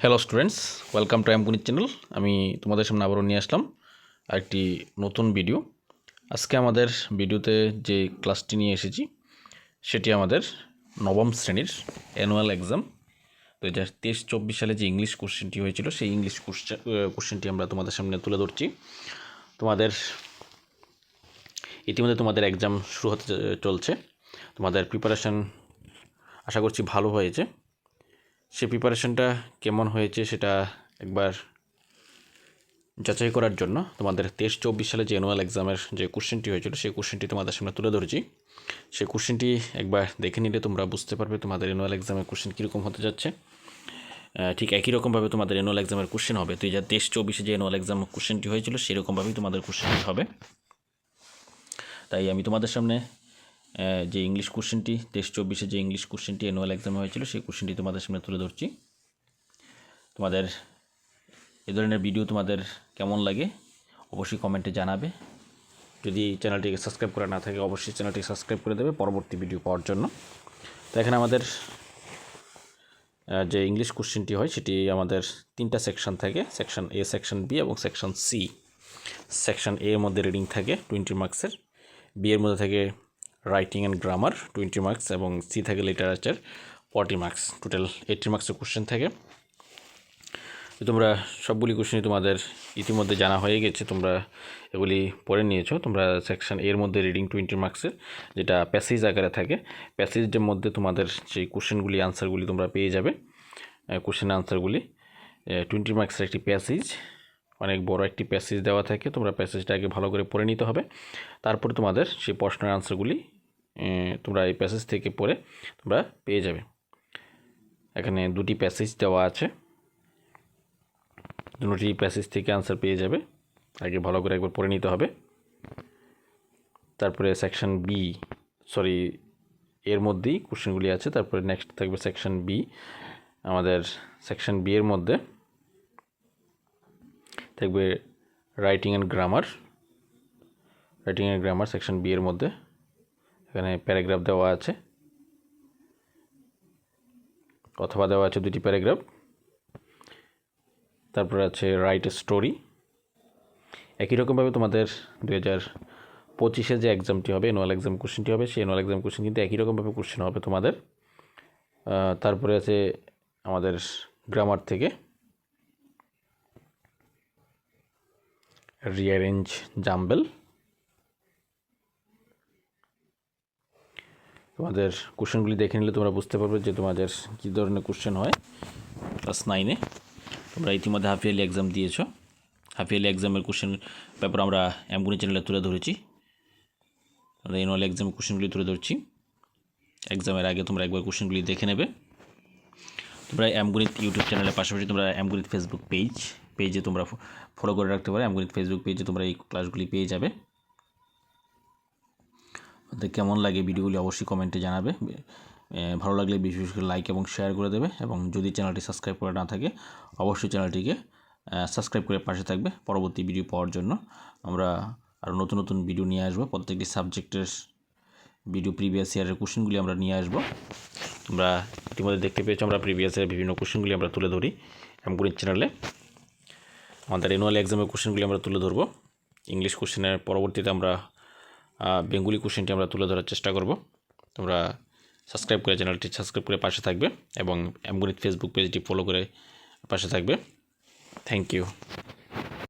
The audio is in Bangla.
হ্যালো স্টুডেন্টস, ওয়েলকাম টু এমগণিত চ্যানেল। আমি তোমাদের সামনে আবারও নিয়ে আসলাম আরেকটি নতুন ভিডিও। আজকে আমাদের ভিডিওতে যে ক্লাসটি নিয়ে এসেছি সেটি আমাদের নবম শ্রেণীর অ্যানুয়াল এক্সাম 2023-24 সালে যে ইংলিশ কোশ্চেনটি হয়েছিল সেই ইংলিশ কোশ্চেনটি আমরা তোমাদের সামনে তুলে ধরছি। ইতিমধ্যে তোমাদের এক্সাম শুরু হতে চলছে। তোমাদের প্রিপারেশান আশা করছি ভালো হয়েছে। সেই প্রিপারেশনটা কেমন হয়েছে সেটা একবার যাচাই করার জন্য তোমাদের 23-24 সালে যে অ্যানুয়াল এক্সামের যে কোশ্চেনটি হয়েছিল সেই কোশ্চেনটি তোমাদের সামনে তুলে ধরেছি। সেই কোশ্চেনটি একবার দেখে নিলে তোমরা বুঝতে পারবে তোমাদের অ্যানুয়াল এক্সামের কোশ্চেন কীরকম হতে যাচ্ছে। ঠিক একই রকমভাবে তোমাদের অ্যানুয়াল এক্সামের কোশ্চেন হবে। 2023-24 যে অ্যানুয়াল এক্সাম কোশ্চেনটি হয়েছিল সেরকমভাবেই তোমাদের কোশ্চেনটি হবে। তাই আমি তোমাদের সামনে যে ইংলিশ কোশ্চেনটি 23-24 যে ইংলিশ কোশ্চেনটি অ্যানুয়াল এক্সামে হয়েছিল সেই কোশ্চেনটি তোমাদের সামনে তুলে ধরছি। তোমাদের এই ধরনের ভিডিও তোমাদের কেমন লাগে অবশ্যই কমেন্টে জানাবে। যদি চ্যানেলটিকে সাবস্ক্রাইব করা না থাকে অবশ্যই চ্যানেলটিকে সাবস্ক্রাইব করে দেবে পরবর্তী ভিডিও পাওয়ার জন্য। তো এখানে আমাদের যে ইংলিশ কোশ্চেনটি হয় সেটি আমাদের 3টা সেকশন থাকে, সেকশন এ, সেকশন বি এবং সেকশন সি। সেকশন এর মধ্যে রিডিং থাকে 20 মার্কসের, বি এর মধ্যে থাকে রাইটিং অ্যান্ড গ্রামার 20 মার্কস এবং সি থাকে লিটারেচার 40 মার্কস। টোটাল 80 মার্কসের কোশ্চেন থাকে। তোমরা সবগুলি কোশ্চেনই তোমাদের ইতিমধ্যে জানা হয়ে গেছে, তোমরা এগুলি পড়ে নিয়েছো। তোমরা সেকশন এর মধ্যে রিডিং 20 মার্কসের যেটা প্যাসেজ আকারে থাকে, প্যাসেজের মধ্যে তোমাদের সেই কোশ্চেনগুলি আনসারগুলি তোমরা পেয়ে যাবে। কোশ্চেন আনসারগুলি 20 মার্কসের একটি প্যাসেজ, অনেক বড় একটি প্যাসেজ দেওয়া থাকে। তোমরা প্যাসেজটা আগে ভালো করে পড়ে নিতে হবে, তারপরে তোমাদের সেই প্রশ্নের আনসারগুলি তোমরা এই প্যাসেজ থেকে পড়ে তোমরা পেয়ে যাবে। এখানে 2টি প্যাসেজ দেওয়া আছে, দুটি প্যাসেজ থেকে আনসার পেয়ে যাবে। আগে ভালো করে একবার পড়ে নিতে হবে। তারপরে সেকশন বি, এর মধ্যেই কোশ্চেনগুলি আছে। তারপরে নেক্সট থাকবে সেকশন বি। আমাদের সেকশন বি এর মধ্যে থাকবে writing and grammar. Section B এর মধ্যে এখানে প্যারাগ্রাফ দেওয়া আছে অথবা দেওয়া আছে 2টি প্যারাগ্রাফ। তারপরে আছে রাইট স্টোরি। একই রকমভাবে তোমাদের 2025 যে এক্সামটি হবে, অ্যানুয়াল এক্সাম কোশ্চেনটি হবে, সেই অ্যানুয়াল এক্সাম কোশ্চেন কিন্তু একই রকমভাবে কোশ্চেন হবে তোমাদের। তারপরে আছে আমাদের গ্রামার থেকে রিঅ্যারেঞ্জ জাম্বেল। তোমাদের কোশ্চেনগুলি দেখে নিলে তোমরা বুঝতে পারবে যে তোমাদের কী ধরনের কোশ্চেন হয়। ক্লাস 9-এ তোমরা ইতিমধ্যে হাফ ইয়ারলি এক্সাম দিয়েছো। হাফ ইয়ারলি এক্সামের কোশ্চেন পেপার আমরা এমগণিত চ্যানেলে তুলে ধরেছি। আমরা অ্যানুয়াল এক্সামের কোশ্চেনগুলি তুলে ধরছি। এক্সামের আগে তোমরা একবার কোশ্চেনগুলি দেখে নেবে। তোমরা এমগণিত ইউটিউব চ্যানেলের পাশাপাশি তোমরা এমগণিত ফেসবুক পেজে তোমরা ফলো করে রাখতে পারো। এমগণিত ফেসবুক পেজে তোমরা এই ক্লাসগুলি পেয়ে যাবে। কেমন লাগে ভিডিওগুলি অবশ্যই কমেন্টে জানাবে। ভালো লাগলে বিশেষ করে লাইক এবং শেয়ার করে দেবে, এবং যদি চ্যানেলটি সাবস্ক্রাইব করা না থাকে অবশ্যই চ্যানেলটিকে সাবস্ক্রাইব করে পাশে থাকবে পরবর্তী ভিডিও পাওয়ার জন্য। আমরা আরও নতুন নতুন ভিডিও নিয়ে আসবো, প্রত্যেকটি সাবজেক্টের ভিডিও প্রিভিয়াস ইয়ারের কোশ্চেনগুলি আমরা নিয়ে আসবো। তোমরা ইতিমধ্যে দেখতে পেয়েছো আমরা প্রিভিয়াস ইয়ারের বিভিন্ন কোশ্চেনগুলি আমরা তুলে ধরি এমগণিত চ্যানেলে। আমাদের অ্যানুয়াল এক্সামের কোশ্চেনগুলি আমরা তুলে ধরবো। ইংলিশ কোশ্চেনের পরবর্তীতে আমরা বেঙ্গলি কোশ্চেনটি আমরা তুলে ধরার চেষ্টা করব। তোমরা চ্যানেলটি সাবস্ক্রাইব করে পাশে থাকবে এবং এমগণিত ফেসবুক পেজটি ফলো করে পাশে থাকবে। Thank you.